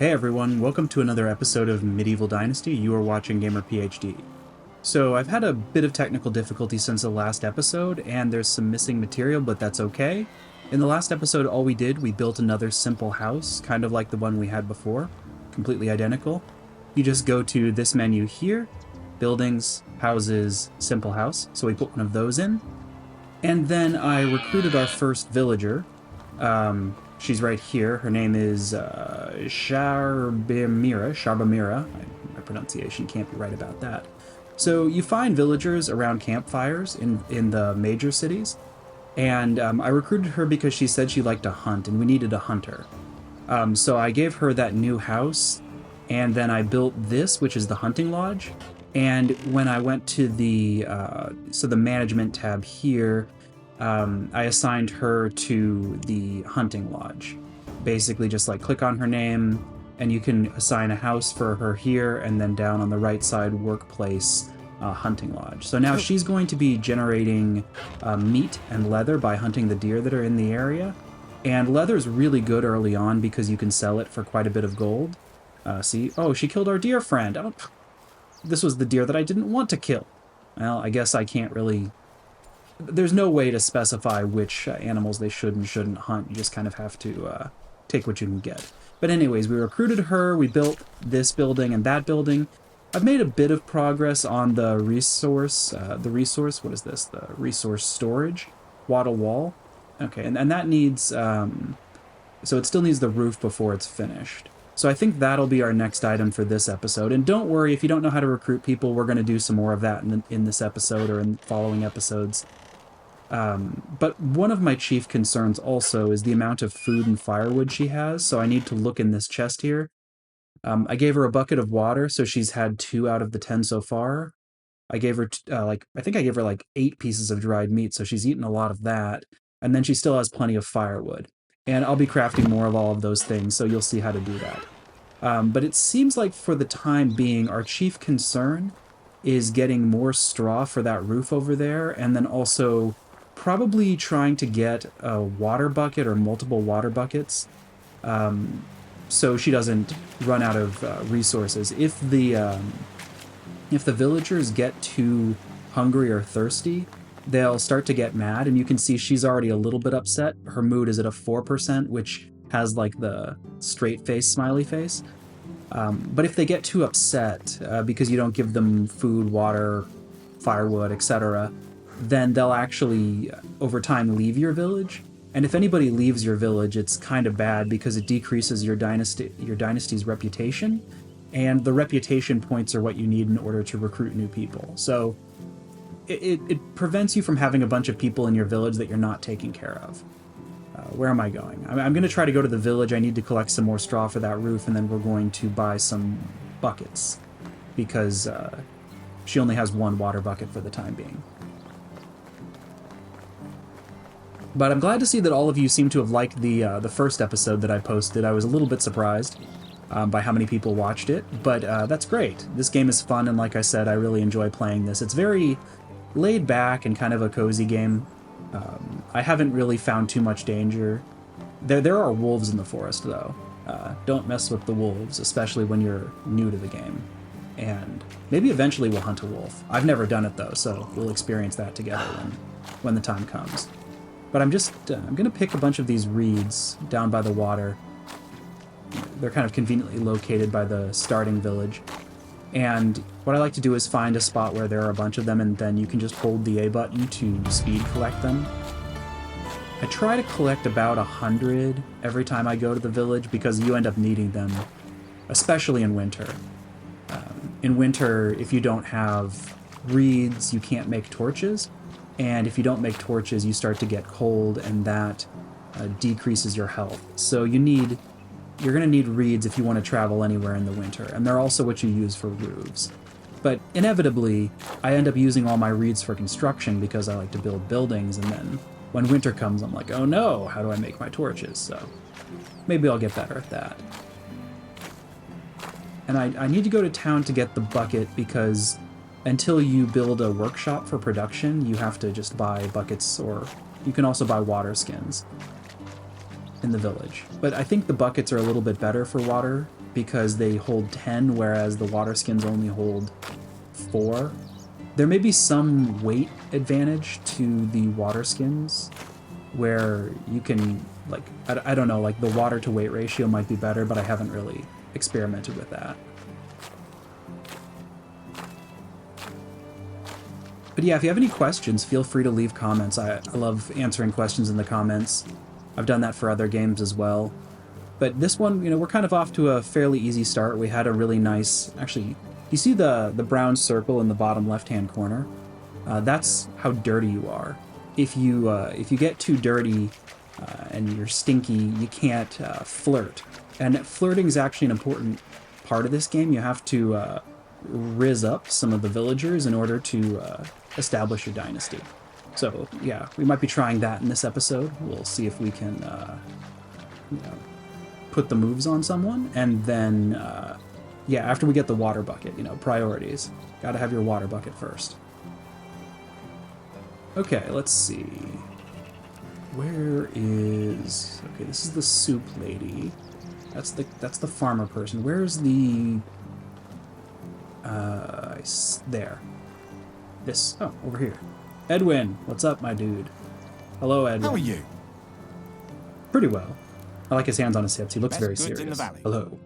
Hey everyone, welcome to another episode of Medieval Dynasty. You are watching Gamer PhD. So I've had a bit of technical difficulty since the last episode, and there's some missing material, but that's okay. In the last episode, all we did, we built another simple house, kind of like the one we had before, completely identical. You just go to this menu here, Buildings, Houses, Simple House, so we put one of those in. And then I recruited our first villager. She's right here. Her name is Sharbamira. My pronunciation can't be right about that. So you find villagers around campfires in the major cities, and I recruited her because she said she liked to hunt, and we needed a hunter. So I gave her that new house, and then I built this, which is the hunting lodge. And when I went to the management tab here, I assigned her to the hunting lodge. Basically just like click on her name and you can assign a house for her here, and then down on the right side, workplace, hunting lodge. So now she's going to be generating meat and leather by hunting the deer that are in the area. And leather's really good early on because you can sell it for quite a bit of gold. See? Oh, she killed our deer friend. This was the deer that I didn't want to kill. Well, I guess I can't really... There's no way to specify which animals they should and shouldn't hunt. You just kind of have to take what you can get. But anyways, we recruited her, we built this building and that building. I've made a bit of progress on the resource, what is this? The resource storage, wattle wall. Okay, and that needs, so it still needs the roof before it's finished. So I think that'll be our next item for this episode. And don't worry, if you don't know how to recruit people, we're going to do some more of that in this episode or in following episodes. But one of my chief concerns also is the amount of food and firewood she has, so I need to look in this chest here. I gave her a bucket of water, so she's had 2 out of the 10 so far. I gave her, I think I gave her like 8 pieces of dried meat, so she's eaten a lot of that. And then she still has plenty of firewood. And I'll be crafting more of all of those things, so you'll see how to do that. But it seems like for the time being, our chief concern is getting more straw for that roof over there, and then also probably trying to get a water bucket or multiple water buckets, so she doesn't run out of resources. If the villagers get too hungry or thirsty, they'll start to get mad, and you can see she's already a little bit upset. Her mood is at a 4%, which has like the straight face smiley face. But if they get too upset because you don't give them food, water, firewood, etc., then they'll actually, over time, leave your village. And if anybody leaves your village, it's kind of bad because it decreases your dynasty's reputation, and the reputation points are what you need in order to recruit new people. So it prevents you from having a bunch of people in your village that you're not taking care of. Where am I going? I'm going to try to go to the village. I need to collect some more straw for that roof, and then we're going to buy some buckets because she only has 1 water bucket for the time being. But I'm glad to see that all of you seem to have liked the first episode that I posted. I was a little bit surprised by how many people watched it, but that's great. This game is fun, and like I said, I really enjoy playing this. It's very laid back and kind of a cozy game. I haven't really found too much danger. There are wolves in the forest, though. Don't mess with the wolves, especially when you're new to the game. And maybe eventually we'll hunt a wolf. I've never done it, though, so we'll experience that together when the time comes. But I'm going to pick a bunch of these reeds down by the water. They're kind of conveniently located by the starting village. And what I like to do is find a spot where there are a bunch of them, and then you can just hold the A button to speed collect them. I try to collect about 100 every time I go to the village because you end up needing them, especially in winter. In winter, if you don't have reeds, you can't make torches. And if you don't make torches, you start to get cold, and that decreases your health. So you're going to need reeds if you want to travel anywhere in the winter, and they're also what you use for roofs. But inevitably, I end up using all my reeds for construction because I like to build buildings, and then when winter comes, I'm like, oh no, how do I make my torches? So maybe I'll get better at that. And I need to go to town to get the bucket because until you build a workshop for production, you have to just buy buckets, or you can also buy water skins in the village. But I think the buckets are a little bit better for water because they hold 10, whereas the water skins only hold 4. There may be some weight advantage to the water skins where you can, like, I don't know, like the water to weight ratio might be better, but I haven't really experimented with that. But yeah, if you have any questions, feel free to leave comments. I love answering questions in the comments. I've done that for other games as well. But this one, you know, we're kind of off to a fairly easy start. We had a really nice, actually, you see the brown circle in the bottom left-hand corner? That's how dirty you are. If you get too dirty and you're stinky, you can't flirt. And flirting is actually an important part of this game. You have to rizz up some of the villagers in order to establish your dynasty. So yeah, we might be trying that in this episode. We'll see if we can you know, put the moves on someone, and then yeah, after we get the water bucket, you know, priorities. Gotta have your water bucket first. Okay, let's see. Where is... Okay, this is the soup lady. That's the farmer person. Where's the... there. This... Oh, over here. Edwin, what's up, my dude? Hello, Edwin. How are you? Pretty well. I like his hands on his hips. He looks Best very goods serious. in the valley. Hello.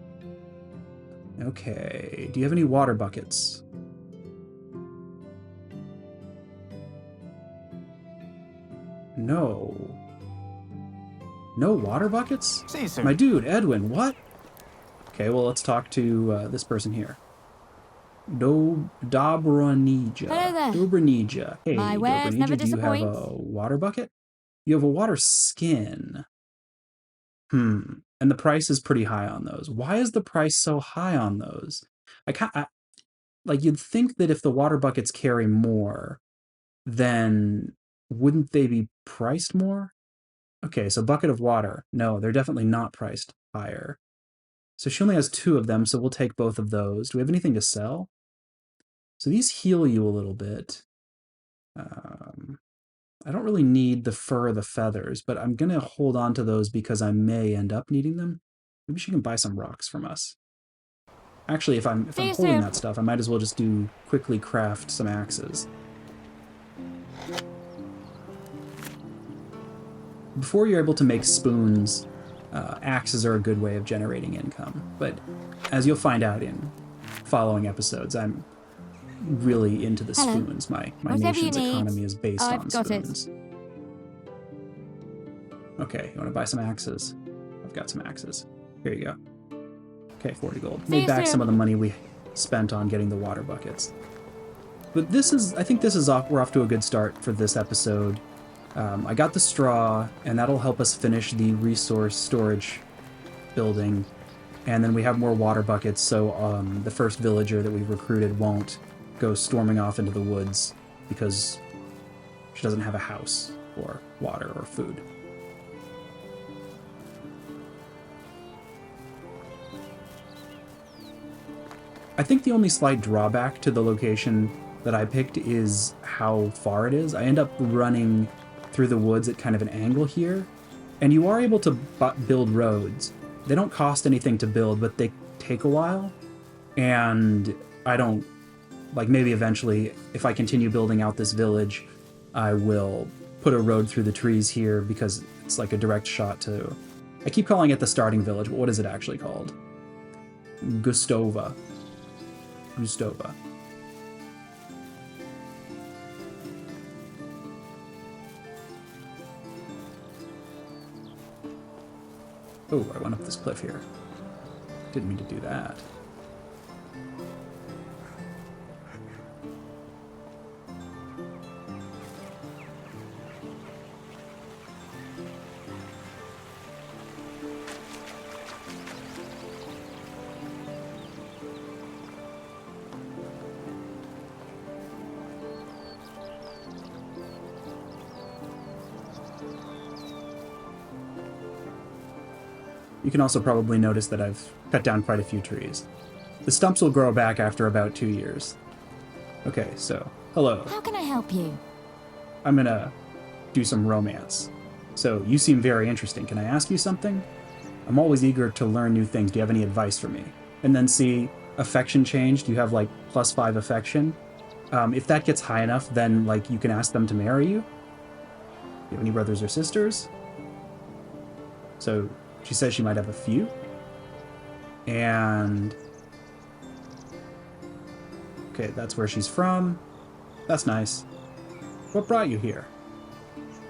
Okay. Do you have any water buckets? No. No water buckets? See you soon. My dude, Edwin, what? Okay, well, let's talk to this person here. Dobronija. Hello there. Dobronija. Hey, My wares Dobronija, never do you have a disappoints. water bucket? You have a water skin. And the price is pretty high on those. Why is the price so high on those? Like, you'd think that if the water buckets carry more, then wouldn't they be priced more? Okay, so bucket of water. No, they're definitely not priced higher. So she only has 2 of them, so we'll take both of those. Do we have anything to sell? So these heal you a little bit. I don't really need the fur or the feathers, but I'm going to hold on to those because I may end up needing them. Maybe she can buy some rocks from us. Actually, if I'm holding that stuff, I might as well just quickly craft some axes. Before you're able to make spoons, axes are a good way of generating income. But as you'll find out in following episodes, I'm really into the spoons. My nation's economy is based on spoons. Okay, you want to buy some axes? I've got some axes. Here you go. Okay, 40 gold. Made back some of the money we spent on getting the water buckets. But I think we're off to a good start for this episode. I got the straw, and that'll help us finish the resource storage building. And then we have more water buckets, so the first villager that we've recruited won't go storming off into the woods because she doesn't have a house or water or food. I think the only slight drawback to the location that I picked is how far it is. I end up running through the woods at kind of an angle here, and you are able to build roads. They don't cost anything to build, but they take a while, and I don't, like, maybe eventually, if I continue building out this village, I will put a road through the trees here because it's like a direct shot to... I keep calling it the starting village, but what is it actually called? Gustova. Oh, I went up this cliff here. Didn't mean to do that. You can also probably notice that I've cut down quite a few trees. The stumps will grow back after about 2 years. Okay, so, hello. How can I help you? I'm gonna do some romance. So, you seem very interesting. Can I ask you something? I'm always eager to learn new things. Do you have any advice for me? And then see affection change. Do you have like +5 affection? If that gets high enough, then like you can ask them to marry you. Do you have any brothers or sisters? So she says she might have a few. And okay, that's where she's from. That's nice. What brought you here?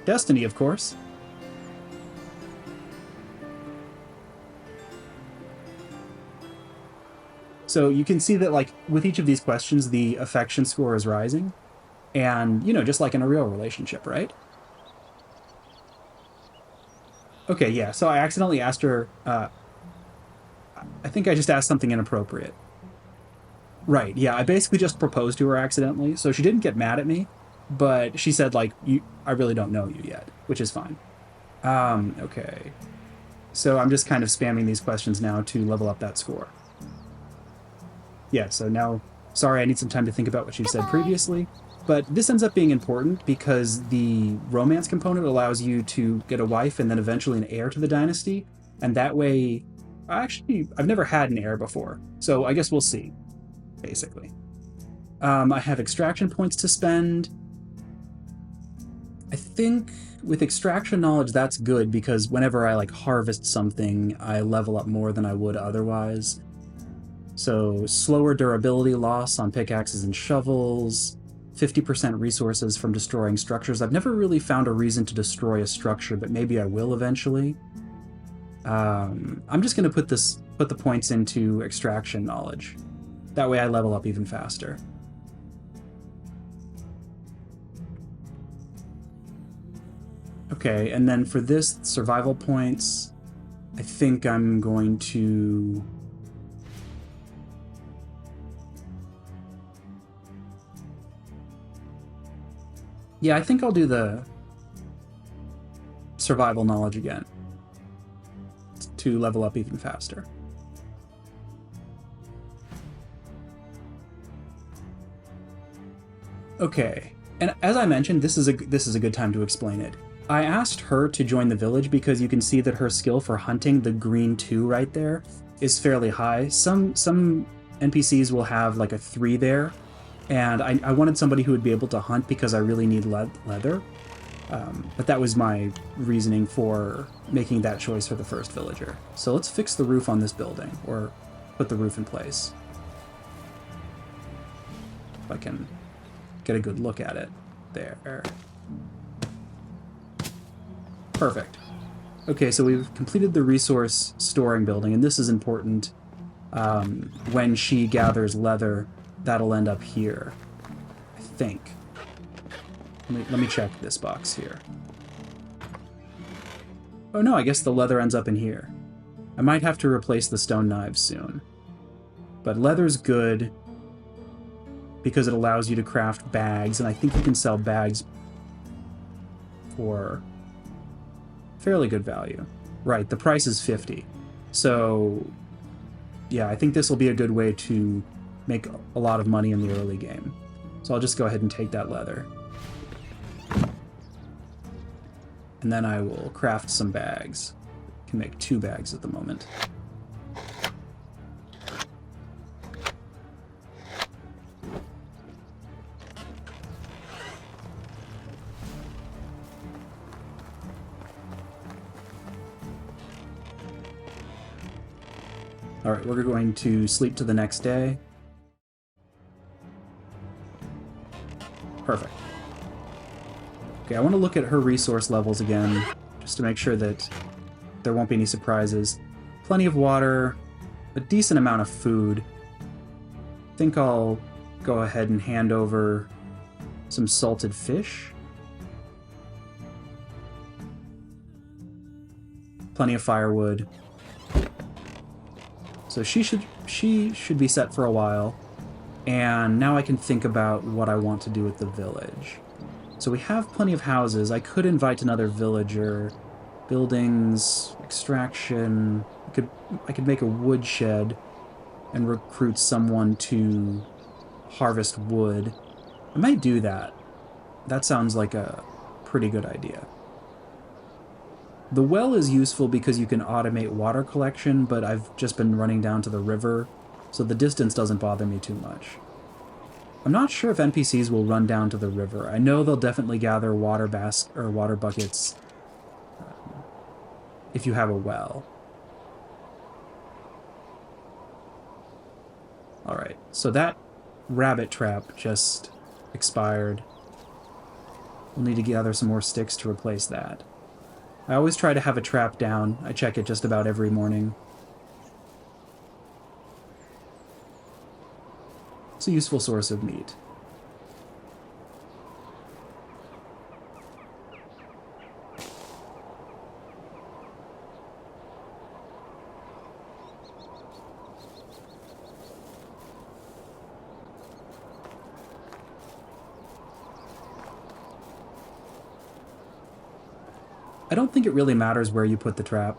Destiny, of course. So you can see that, like, with each of these questions, the affection score is rising. And, you know, just like in a real relationship, right? Okay, yeah, so I accidentally asked her, I think I just asked something inappropriate. Right, yeah, I basically just proposed to her accidentally, so she didn't get mad at me, but she said, like, I really don't know you yet, which is fine. Okay. So I'm just kind of spamming these questions now to level up that score. Yeah, so now, sorry, I need some time to think about what you said previously, but this ends up being important because the romance component allows you to get a wife and then eventually an heir to the dynasty, and that way, actually, I've never had an heir before, so I guess we'll see, basically. I have extraction points to spend. I think with extraction knowledge, that's good because whenever I like harvest something, I level up more than I would otherwise. So slower durability loss on pickaxes and shovels, 50% resources from destroying structures. I've never really found a reason to destroy a structure, but maybe I will eventually. I'm just going to put the points into extraction knowledge. That way I level up even faster. Okay, and then for this, survival points, I think I'm going to... Yeah, I think I'll do the survival knowledge again to level up even faster. Okay, and as I mentioned, this is a good time to explain it. I asked her to join the village because you can see that her skill for hunting, the green 2 right there, is fairly high. Some NPCs will have like a 3 there, and I wanted somebody who would be able to hunt because I really need leather. But that was my reasoning for making that choice for the first villager. So let's fix the roof on this building, or put the roof in place. If I can get a good look at it. There. Perfect. Okay, so we've completed the resource storing building, and this is important. When she gathers leather, that'll end up here, I think. Let me check this box here. Oh no, I guess the leather ends up in here. I might have to replace the stone knives soon. But leather's good because it allows you to craft bags, and I think you can sell bags for fairly good value. Right, the price is 50. So, yeah, I think this will be a good way to make a lot of money in the early game. So I'll just go ahead and take that leather. And then I will craft some bags. I can make 2 bags at the moment. Alright, we're going to sleep to the next day. Perfect. Okay, I want to look at her resource levels again, just to make sure that there won't be any surprises. Plenty of water, a decent amount of food. I think I'll go ahead and hand over some salted fish. Plenty of firewood. So she should be set for a while. And now I can think about what I want to do with the village. So we have plenty of houses. I could invite another villager. Buildings, extraction. I could make a woodshed and recruit someone to harvest wood. I might do that. That sounds like a pretty good idea. The well is useful because you can automate water collection, but I've just been running down to the river, so the distance doesn't bother me too much. I'm not sure if NPCs will run down to the river. I know they'll definitely gather water buckets if you have a well. Alright, so that rabbit trap just expired. We'll need to gather some more sticks to replace that. I always try to have a trap down. I check it just about every morning. It's a useful source of meat. I don't think it really matters where you put the trap.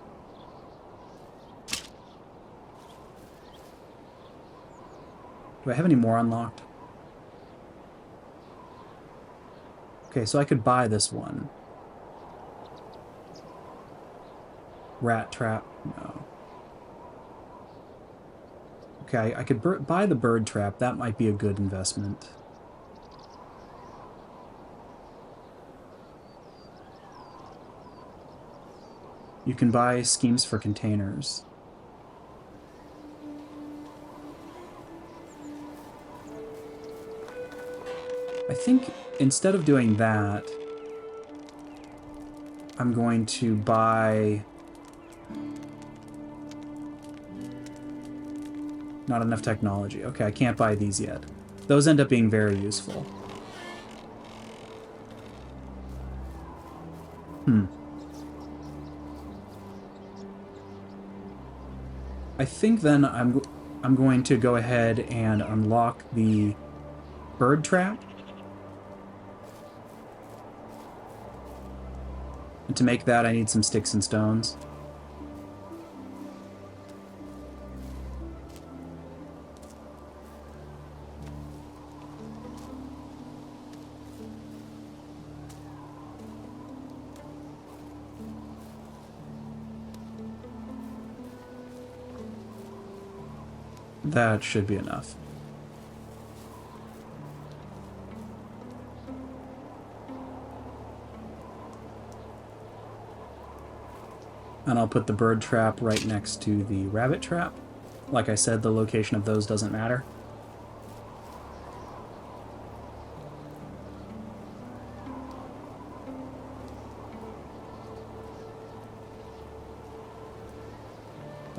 Do I have any more unlocked? Okay, so I could buy this one. Rat trap? No. Okay, I could buy the bird trap. That might be a good investment. You can buy schemes for containers. I think instead of doing that, I'm going to buy... Not enough technology. Okay, I can't buy these yet. Those end up being very useful. I think then I'm going to go ahead and unlock the bird trap. And to make that, I need some sticks and stones. That should be enough. And I'll put the bird trap right next to the rabbit trap. Like I said, the location of those doesn't matter.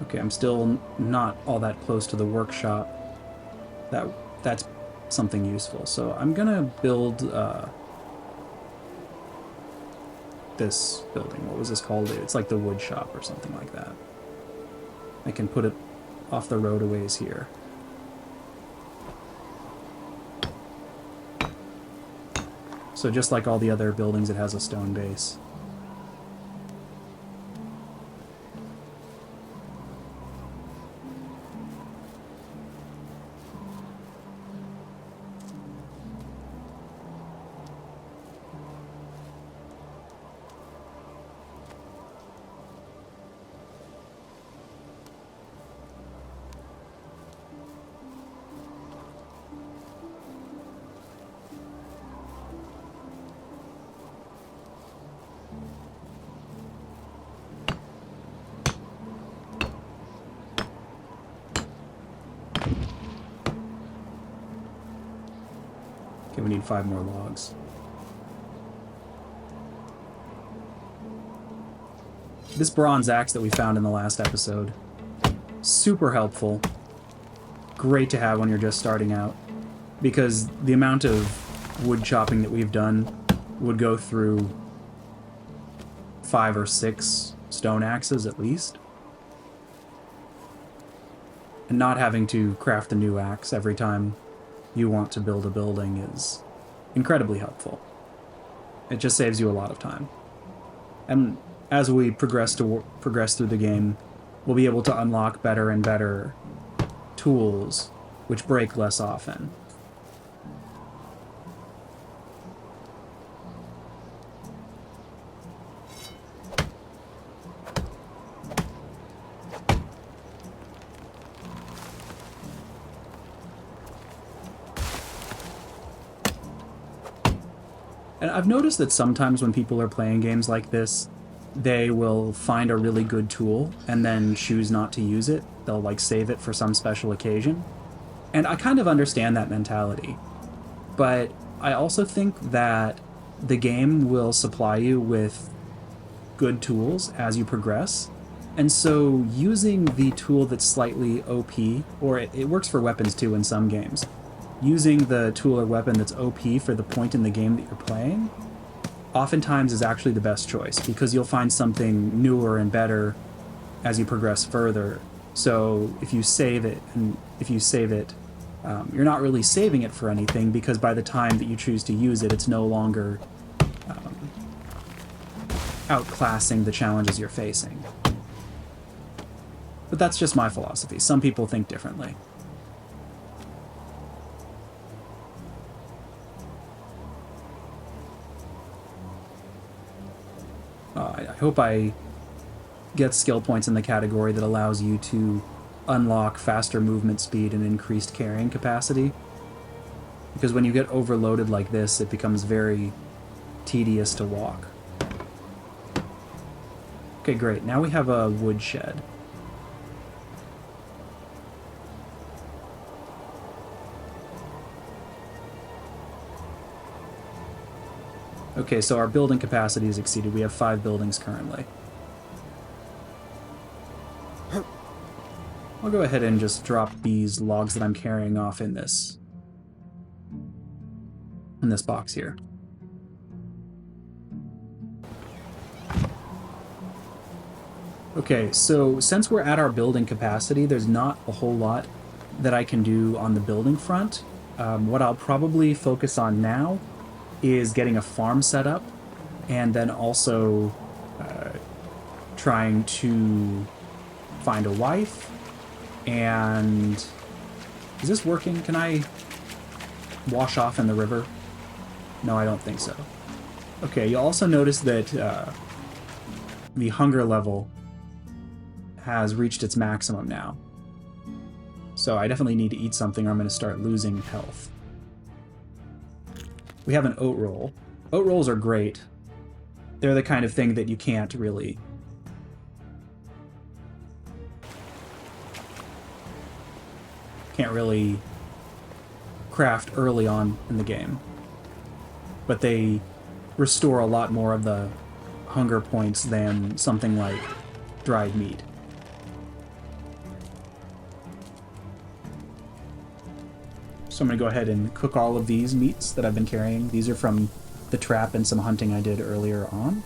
Okay, I'm still not all that close to the workshop. That's something useful. So I'm gonna build this building. What was this called? It's like the wood shop or something like that. I can put it off the road a ways here. So just like all the other buildings, it has a stone base. Okay, we need 5 more logs. This bronze axe that we found in the last episode, super helpful. Great to have when you're just starting out, because the amount of wood chopping that we've done would go through 5 or 6 stone axes at least. And not having to craft a new axe every time you want to build a building is incredibly helpful. It just saves you a lot of time. And as we progress through the game, we'll be able to unlock better and better tools which break less often. And I've noticed that sometimes when people are playing games like this, they will find a really good tool and then choose not to use it. They'll like save it for some special occasion. And I kind of understand that mentality. But I also think that the game will supply you with good tools as you progress. And so using the tool that's slightly OP, or it works for weapons too in some games, using the tool or weapon that's OP for the point in the game that you're playing, oftentimes is actually the best choice because you'll find something newer and better as you progress further. So if you save it, you're not really saving it for anything because by the time that you choose to use it, it's no longer outclassing the challenges you're facing. But that's just my philosophy. Some people think differently. I hope I get skill points in the category that allows you to unlock faster movement speed and increased carrying capacity. Because when you get overloaded like this, it becomes very tedious to walk. Okay, great. Now we have a woodshed. Okay, so our building capacity is exceeded. We have 5 buildings currently. I'll go ahead and just drop these logs that I'm carrying off in this box here. Okay, so since we're at our building capacity, there's not a whole lot that I can do on the building front. What I'll probably focus on now is getting a farm set up, and then also trying to find a wife. And is this working? Can I wash off in the river? No, I don't think so. Okay, you'll also notice that the hunger level has reached its maximum now. So I definitely need to eat something or I'm going to start losing health. We have an oat roll. Oat rolls are great. They're the kind of thing that you can't really craft early on in the game. But they restore a lot more of the hunger points than something like dried meat. So I'm going to go ahead and cook all of these meats that I've been carrying. These are from the trap and some hunting I did earlier on.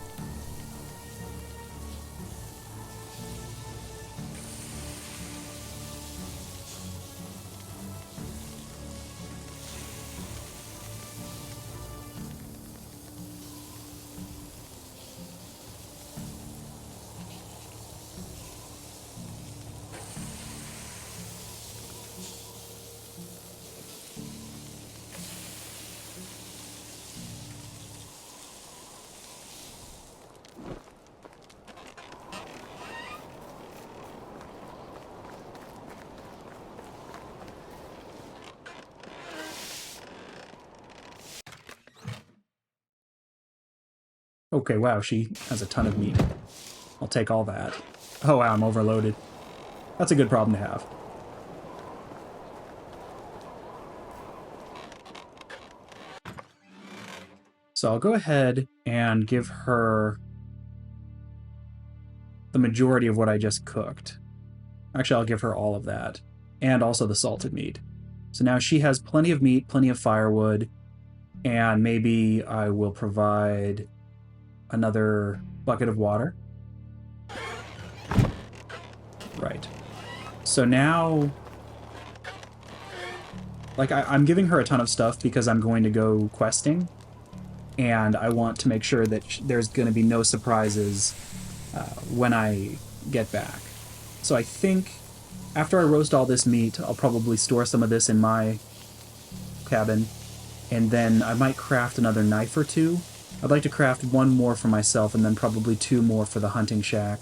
Okay, wow, she has a ton of meat. I'll take all that. Oh wow, I'm overloaded. That's a good problem to have. So I'll go ahead and give her the majority of what I just cooked. Actually, I'll give her all of that. And also the salted meat. So now she has plenty of meat, plenty of firewood, and maybe I will provide another bucket of water. Right. So now, like, I'm giving her a ton of stuff because I'm going to go questing, and I want to make sure that there's going to be no surprises when I get back. So I think after I roast all this meat, I'll probably store some of this in my cabin, and then I might craft another knife or two. I'd like to craft one more for myself and then probably 2 more for the hunting shack.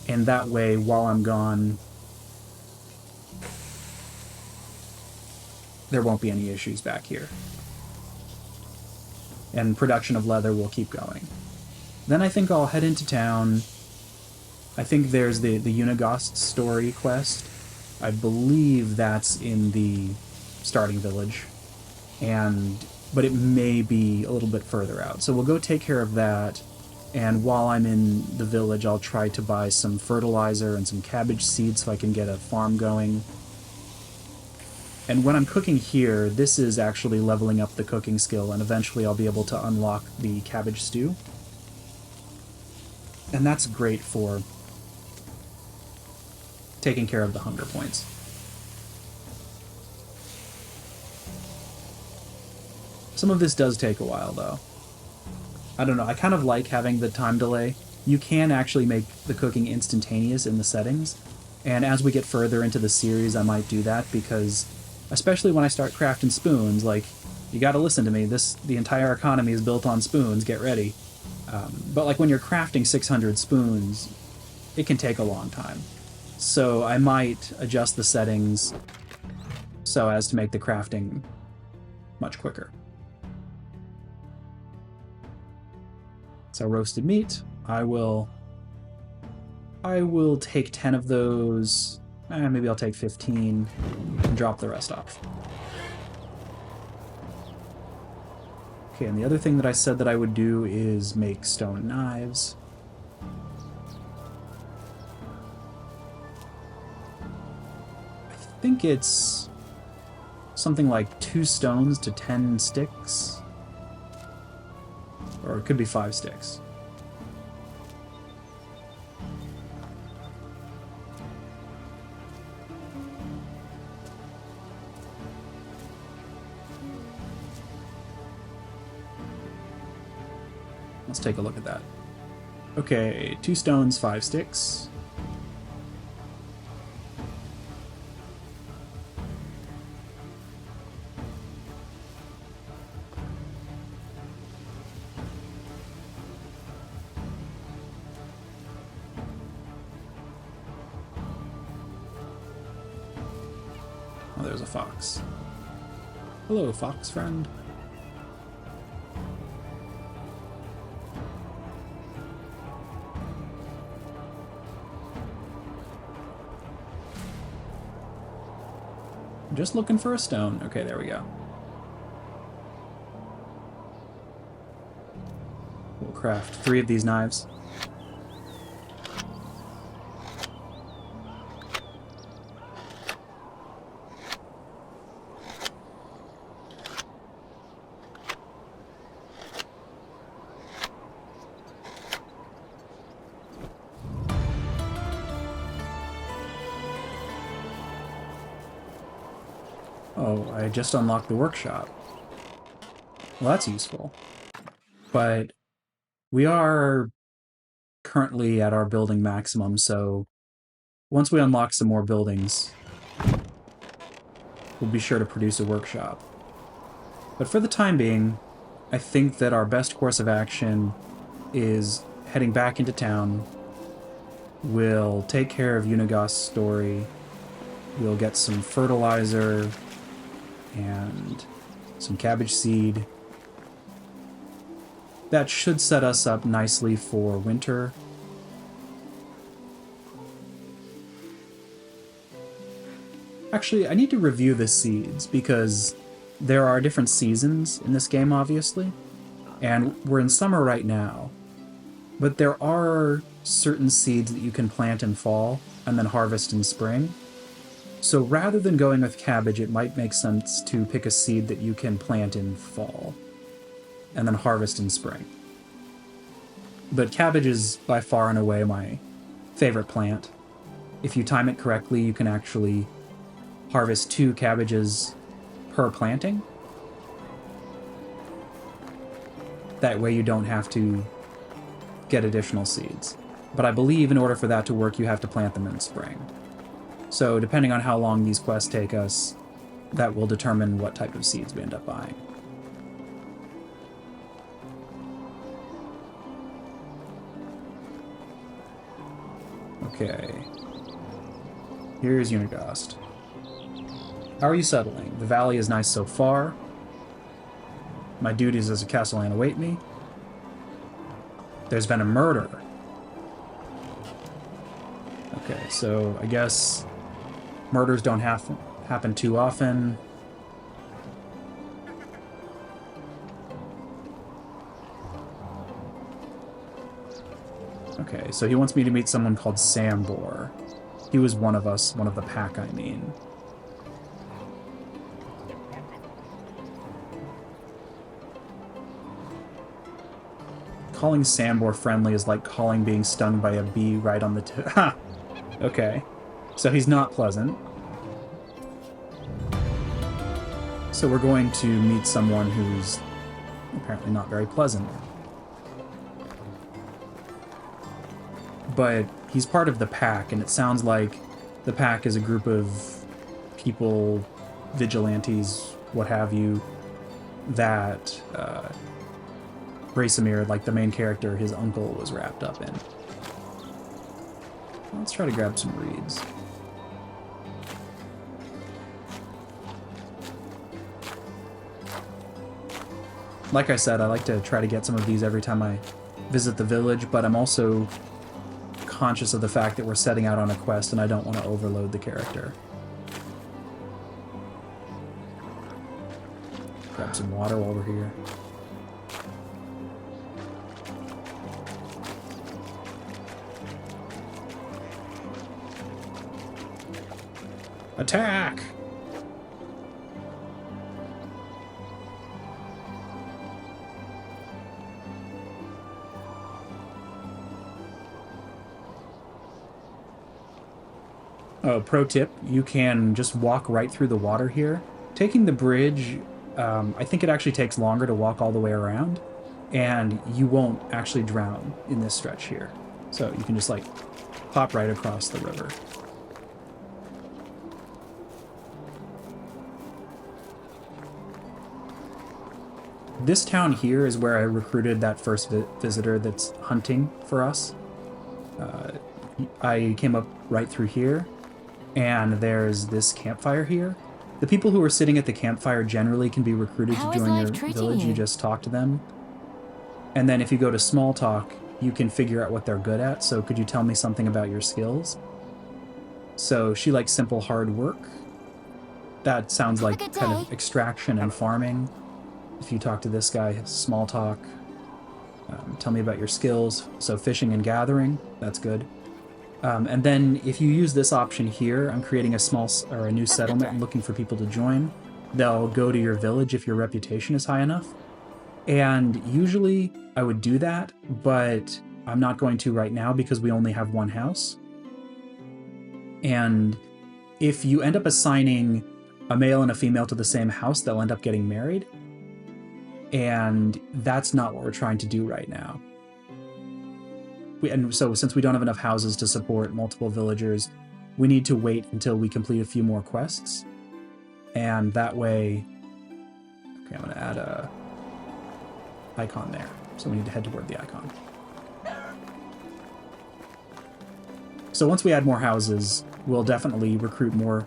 And that way, while I'm gone, there won't be any issues back here. and production of leather will keep going. Then I think I'll head into town. I think there's the Unigost story quest. I believe that's in the starting village, but it may be a little bit further out. So we'll go take care of that, and while I'm in the village, I'll try to buy some fertilizer and some cabbage seeds so I can get a farm going. And when I'm cooking here, this is actually leveling up the cooking skill, and eventually I'll be able to unlock the cabbage stew. And that's great for taking care of the hunger points. Some of this does take a while, though. I don't know, I kind of like having the time delay. You can actually make the cooking instantaneous in the settings, and as we get further into the series, I might do that, because especially when I start crafting spoons, like, you gotta listen to me, the entire economy is built on spoons, get ready. But like when you're crafting 600 spoons, it can take a long time. So I might adjust the settings so as to make the crafting much quicker. So roasted meat, I will take 10 of those, maybe I'll take 15 and drop the rest off. Okay, and the other thing that I said that I would do is make stone knives. I think it's something like 2 stones to 10 sticks. Or it could be 5 sticks. Let's take a look at that. Okay, 2 stones, 5 sticks. Oh, there's a fox. Hello, fox friend. Just looking for a stone. Okay, there we go. We'll craft 3 of these knives. Oh, I just unlocked the workshop. Well, that's useful. But we are currently at our building maximum, so once we unlock some more buildings, we'll be sure to produce a workshop. But for the time being, I think that our best course of action is heading back into town. We'll take care of Unigost's story. We'll get some fertilizer and some cabbage seed. That should set us up nicely for winter. Actually, I need to review the seeds, because there are different seasons in this game, obviously, and we're in summer right now. But there are certain seeds that you can plant in fall and then harvest in spring. So rather than going with cabbage, it might make sense to pick a seed that you can plant in fall and then harvest in spring. But cabbage is by far and away my favorite plant. If you time it correctly, you can actually harvest 2 cabbages per planting. That way you don't have to get additional seeds. But I believe in order for that to work, you have to plant them in spring. So depending on how long these quests take us, that will determine what type of seeds we end up buying. Okay. Here's Unigost. How are you settling? The valley is nice so far. My duties as a castellan await me. There's been a murder. Okay, so I guess murders don't happen too often. Okay, so he wants me to meet someone called Sambor. He was one of us, one of the pack, I mean. Calling Sambor friendly is like calling being stung by a bee right on the tip. Ha! Okay. So he's not pleasant. So we're going to meet someone who's apparently not very pleasant. But he's part of the pack, and it sounds like the pack is a group of people, vigilantes, what have you, that Brasamir, like the main character, his uncle, was wrapped up in. Let's try to grab some reeds. Like I said, I like to try to get some of these every time I visit the village, but I'm also conscious of the fact that we're setting out on a quest and I don't want to overload the character. Grab some water while we're here. Attack! Oh, pro tip, you can just walk right through the water here. Taking the bridge, I think it actually takes longer to walk all the way around, and you won't actually drown in this stretch here. So you can just, like, pop right across the river. This town here is where I recruited that first visitor that's hunting for us. I came up right through here, and there's this campfire here. The people who are sitting at the campfire generally can be recruited to join your village. You just talk to them. And then if you go to small talk, you can figure out what they're good at. So could you tell me something about your skills? So she likes simple hard work. That sounds like kind of extraction and farming. If you talk to this guy, small talk. Tell me about your skills. So fishing and gathering, that's good. And then if you use this option here, I'm creating a new settlement and looking for people to join. They'll go to your village if your reputation is high enough. And usually I would do that, but I'm not going to right now because we only have one house. And if you end up assigning a male and a female to the same house, they'll end up getting married. And that's not what we're trying to do right now. And so since we don't have enough houses to support multiple villagers, we need to wait until we complete a few more quests. And that way... Okay, I'm going to add a icon there. So we need to head toward the icon. So once we add more houses, we'll definitely recruit more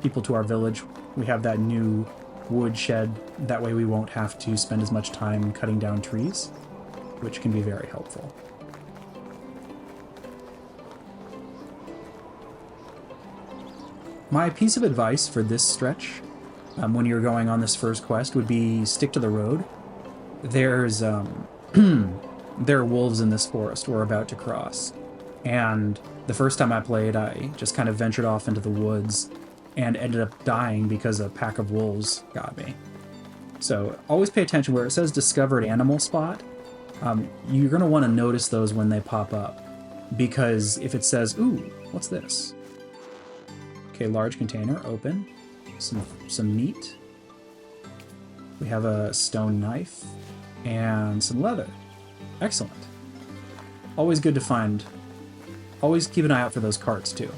people to our village. We have that new wood shed. That way we won't have to spend as much time cutting down trees, which can be very helpful. My piece of advice for this stretch, when you're going on this first quest, would be stick to the road. There's there are wolves in this forest we're about to cross, and the first time I played, I just kind of ventured off into the woods and ended up dying because a pack of wolves got me. So always pay attention where it says discovered animal spot. You're going to want to notice those when they pop up, because if it says, ooh, what's this? Okay, large container, open. Some meat. We have a stone knife and some leather. Excellent. Always good to find. Always keep an eye out for those carts too.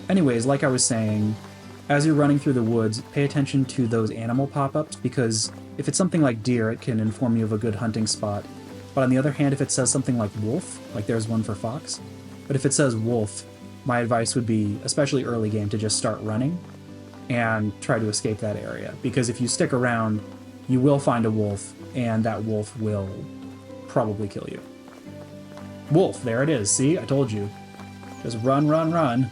Anyways, like I was saying, as you're running through the woods, pay attention to those animal pop-ups, because if it's something like deer, it can inform you of a good hunting spot. But on the other hand, if it says something like wolf, like there's one for fox, but if it says wolf, my advice would be, especially early game, to just start running and try to escape that area. Because if you stick around, you will find a wolf, and that wolf will probably kill you. Wolf, there it is. See? I told you. Just run, run, run.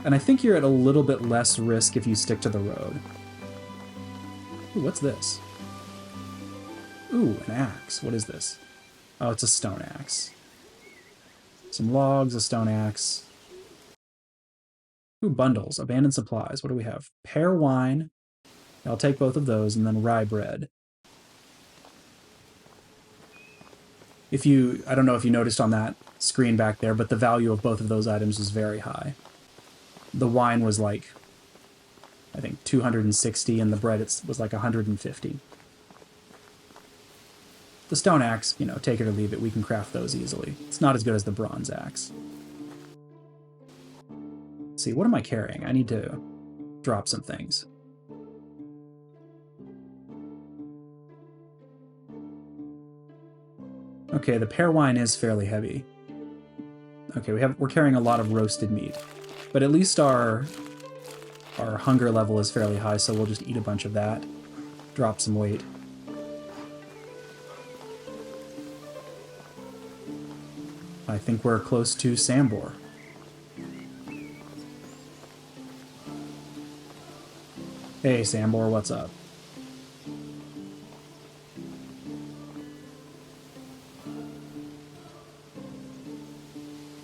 And I think you're at a little bit less risk if you stick to the road. Ooh, what's this? Ooh, an axe. What is this? Oh, it's a stone axe. Some logs, a stone axe. Ooh, bundles. Abandoned supplies. What do we have? Pear wine. I'll take both of those, and then rye bread. I don't know if you noticed on that screen back there, but the value of both of those items was very high. The wine was like, I think, 260, and the bread was like 150. The stone axe, take it or leave it. We can craft those easily. It's not as good as the bronze axe. Let's see, what am I carrying? I need to drop some things. Okay, the pear wine is fairly heavy. Okay, we're carrying a lot of roasted meat. But at least our hunger level is fairly high, so we'll just eat a bunch of that. Drop some weight. I think we're close to Sambor. Hey, Sambor, what's up?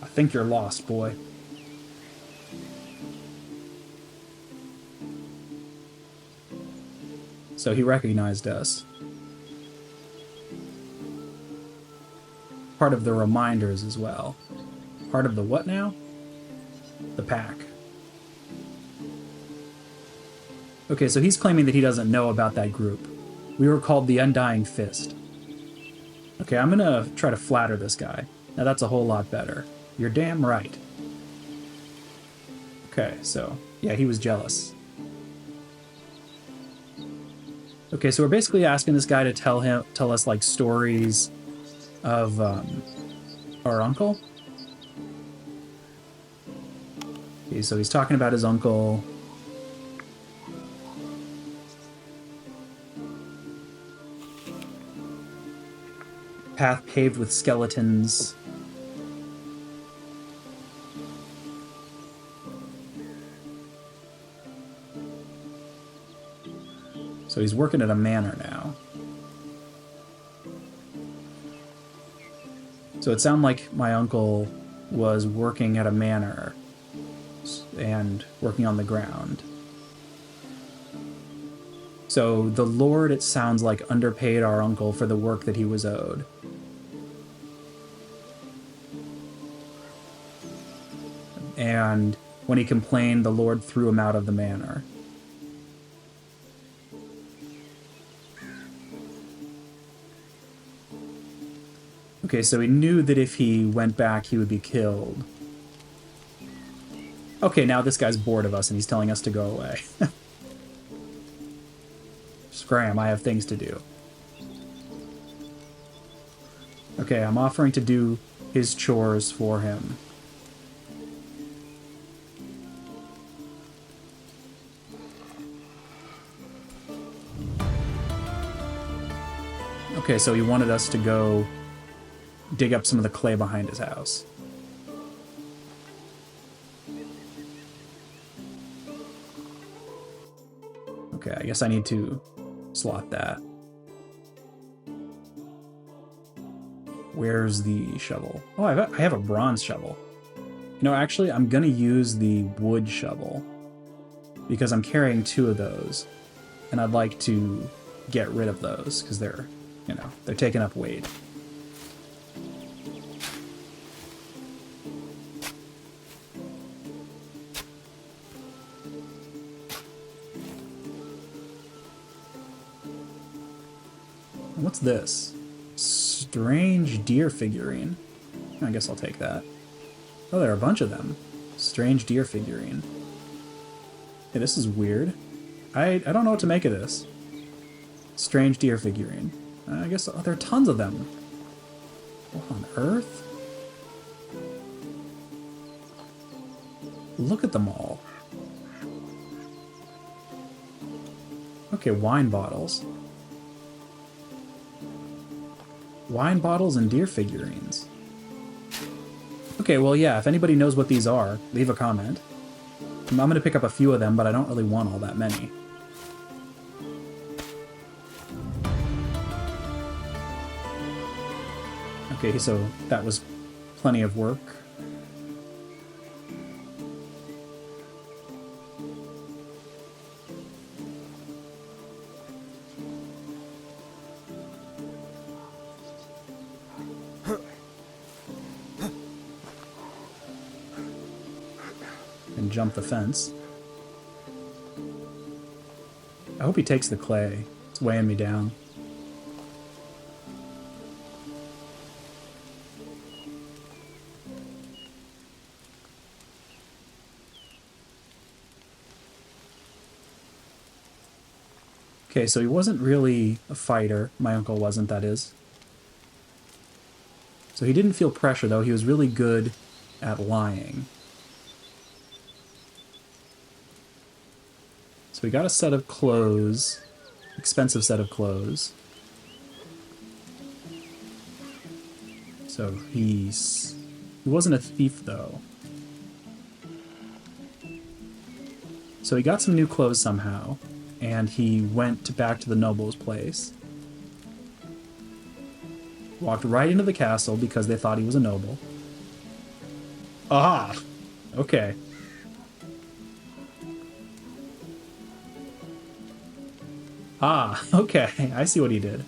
I think you're lost, boy. So he recognized us. Part of the reminders as well. Part of the what now? The pack. Okay, so he's claiming that he doesn't know about that group. We were called the Undying Fist. Okay, I'm gonna try to flatter this guy. Now that's a whole lot better. You're damn right. Okay, so, yeah, he was jealous. Okay, so we're basically asking this guy to tell us like stories of our uncle. Okay, so he's talking about his uncle. Path paved with skeletons. So he's working at a manor now. So it sounded like my uncle was working at a manor and working on the ground. So the Lord, it sounds like, underpaid our uncle for the work that he was owed. And when he complained, the Lord threw him out of the manor. Okay, so he knew that if he went back, he would be killed. Okay, now this guy's bored of us and he's telling us to go away. Scram, I have things to do. Okay, I'm offering to do his chores for him. Okay, so he wanted us to go dig up some of the clay behind his house. Okay, I guess I need to slot that. Where's the shovel? Oh, I have a bronze shovel. Actually, I'm gonna use the wood shovel because I'm carrying 2 of those, and I'd like to get rid of those because they're taking up weight. What's this? Strange deer figurine. I guess I'll take that. Oh, there are a bunch of them. Strange deer figurine. Hey, this is weird. I don't know what to make of this. Strange deer figurine. I guess there are tons of them. What on earth? Look at them all. Okay, wine bottles. Wine bottles and deer figurines. Okay, well, yeah, if anybody knows what these are, leave a comment. I'm going to pick up a few of them, but I don't really want all that many. Okay, so that was plenty of work. And jump the fence. I hope he takes the clay. It's weighing me down. Okay, so he wasn't really a fighter. My uncle wasn't, that is. So he didn't feel pressure, though. He was really good at lying. So we got a set of clothes. Expensive set of clothes. So he wasn't a thief, though. So he got some new clothes somehow, and he went back to the noble's place. Walked right into the castle because they thought he was a noble. Ah! Okay. Ah, okay. I see what he did.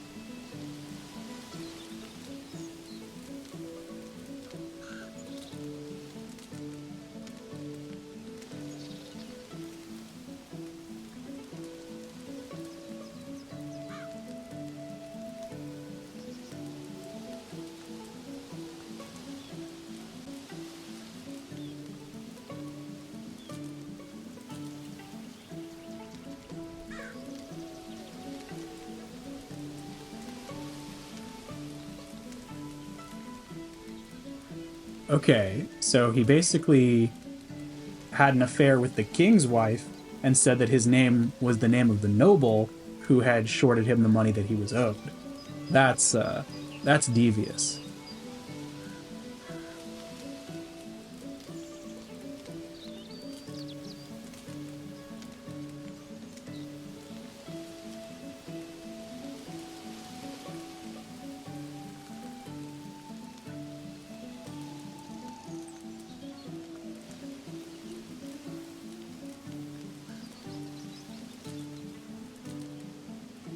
Okay, so he basically had an affair with the king's wife and said that his name was the name of the noble who had shorted him the money that he was owed. That's devious.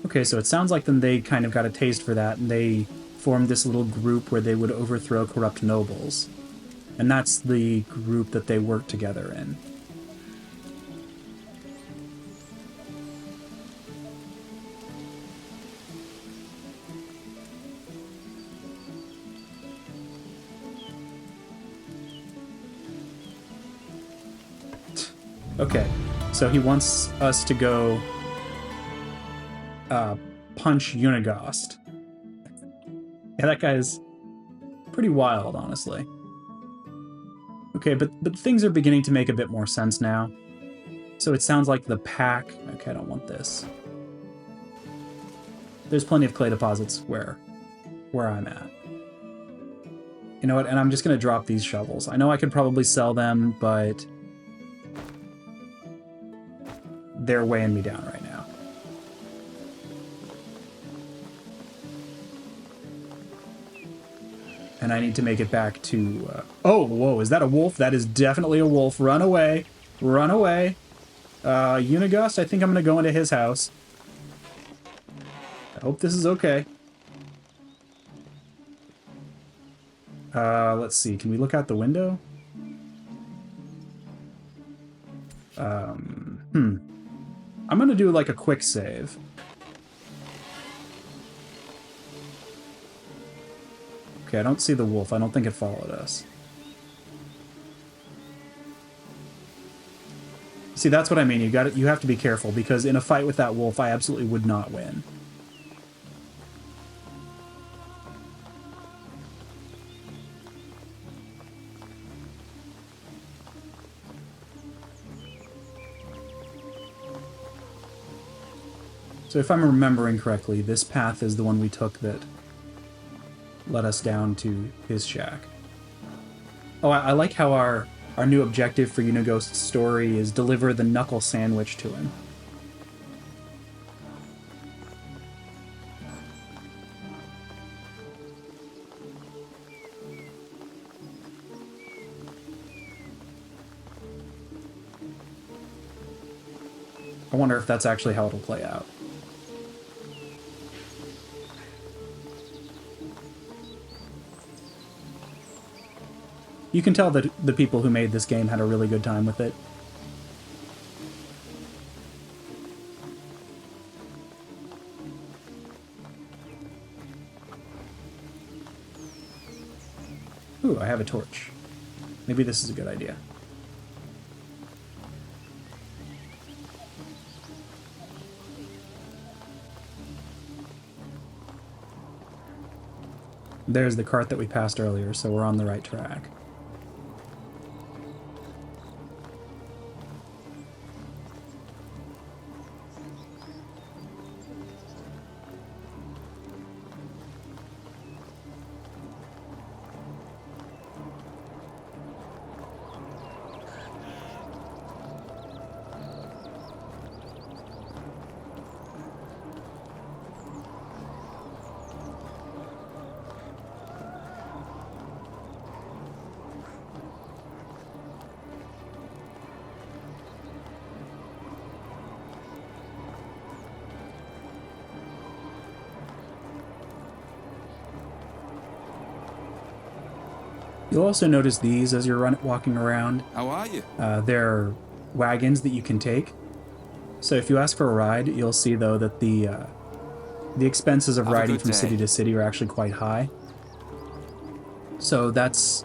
Okay, so it sounds like then they kind of got a taste for that, and they formed this little group where they would overthrow corrupt nobles. And that's the group that they worked together in. Okay, so he wants us to go punch Unigast. Yeah, that guy's pretty wild, honestly. Okay, but things are beginning to make a bit more sense now. So it sounds like the pack... Okay, I don't want this. There's plenty of clay deposits where I'm at. You know what, and I'm just going to drop these shovels. I know I could probably sell them, but they're weighing me down right now. And I need to make it back to... Oh, whoa, is that a wolf? That is definitely a wolf. Run away. Run away. Unigast, I think I'm going to go into his house. I hope this is okay. Let's see. Can we look out the window? I'm going to do like a quick save. Okay, I don't see the wolf. I don't think it followed us. See, that's what I mean. You have to be careful, because in a fight with that wolf, I absolutely would not win. So if I'm remembering correctly, this path is the one we took that led us down to his shack. Oh, I like how our new objective for Unighost's story is deliver the knuckle sandwich to him. I wonder if that's actually how it'll play out. You can tell that the people who made this game had a really good time with it. Ooh, I have a torch. Maybe this is a good idea. There's the cart that we passed earlier, so we're on the right track. You'll also notice these as you're walking around. How are you? They're wagons that you can take. So if you ask for a ride, you'll see, though, that the expenses of riding from city to city are actually quite high. So that's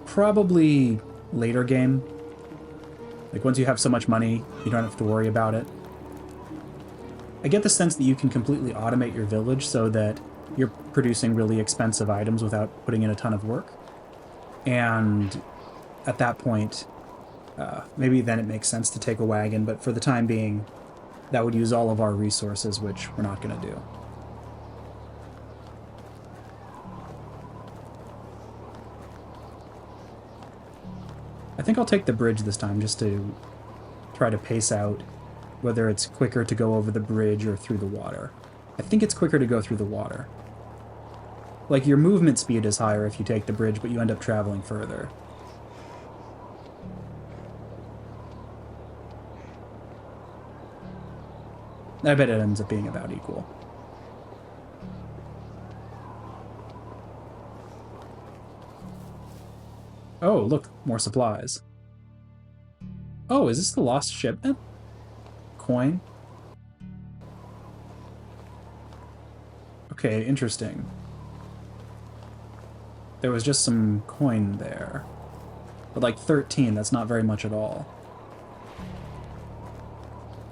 probably later game. Like, once you have so much money, you don't have to worry about it. I get the sense that you can completely automate your village so that you're producing really expensive items without putting in a ton of work. And at that point, maybe then it makes sense to take a wagon, but for the time being, that would use all of our resources, which we're not going to do. I think I'll take the bridge this time just to try to pace out whether it's quicker to go over the bridge or through the water. I think it's quicker to go through the water. Like, your movement speed is higher if you take the bridge, but you end up traveling further. I bet it ends up being about equal. Oh, look, more supplies. Oh, is this the lost shipment? Coin? Okay, interesting. There was just some coin there. But like 13, that's not very much at all.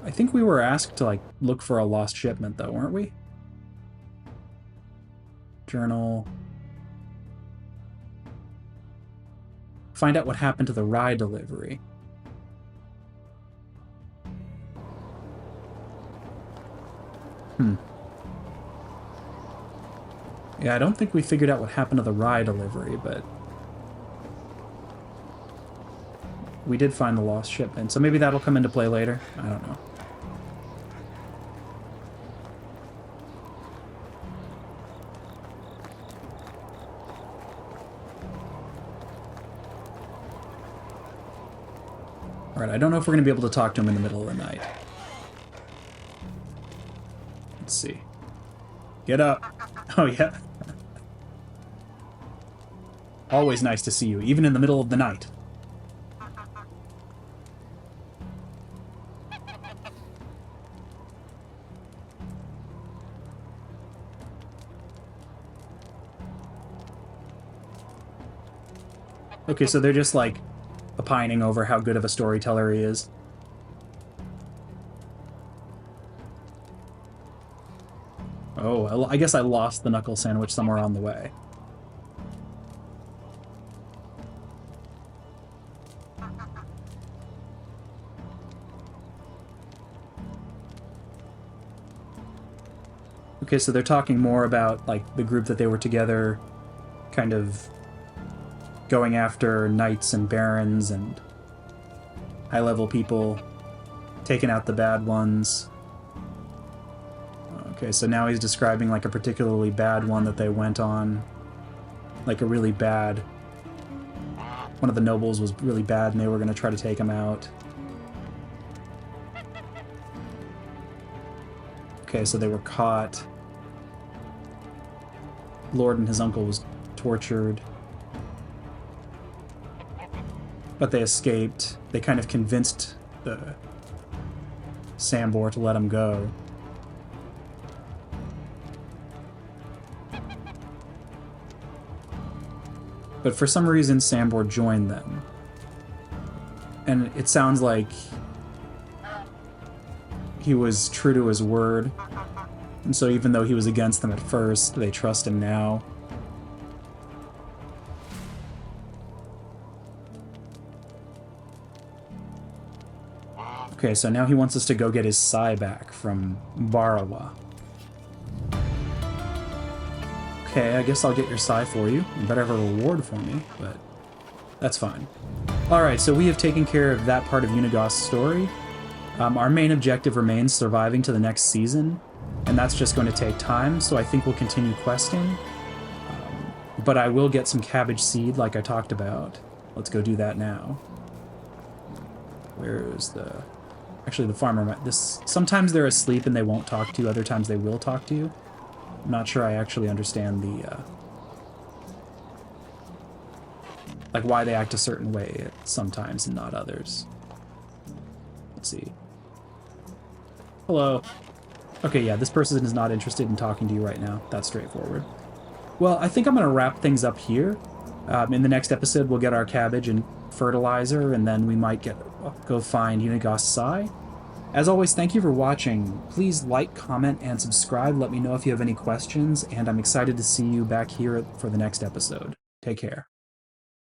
I think we were asked to, like, look for a lost shipment, though, weren't we? Journal. Find out what happened to the rye delivery. Yeah, I don't think we figured out what happened to the rye delivery, but we did find the lost shipment, so maybe that'll come into play later. I don't know. Alright, I don't know if we're going to be able to talk to him in the middle of the night. Let's see. Get up. Oh, yeah. Always nice to see you, even in the middle of the night. Okay, so they're just, like, opining over how good of a storyteller he is. Oh, I guess I lost the knuckle sandwich somewhere on the way. Okay, so they're talking more about, like, the group that they were together, kind of going after knights and barons and high-level people, taking out the bad ones. Okay, so now he's describing, like, a particularly bad one that they went on. Like, a really bad... One of the nobles was really bad and they were going to try to take him out. Okay, so they were caught. Lord and his uncle was tortured. But they escaped. They kind of convinced the Sambor to let him go. But for some reason, Sambor joined them. And it sounds like he was true to his word. And so even though he was against them at first, they trust him now. Okay, so now he wants us to go get his sai back from Barawa. Okay, I guess I'll get your sai for you. You better have a reward for me, but that's fine. Alright, so we have taken care of that part of Unigost's story. Our main objective remains surviving to the next season, and that's just going to take time, so I think we'll continue questing. But I will get some cabbage seed like I talked about. Let's go do that now. Where's the... Actually, the farmer might... Sometimes they're asleep and they won't talk to you, other times they will talk to you. I'm not sure I actually understand the... like, why they act a certain way sometimes and not others. Let's see. Hello. Okay, yeah, this person is not interested in talking to you right now. That's straightforward. Well, I think I'm going to wrap things up here. In the next episode, we'll get our cabbage and fertilizer, and then we might go find Unigost's sai. As always, thank you for watching. Please like, comment, and subscribe. Let me know if you have any questions, and I'm excited to see you back here for the next episode. Take care.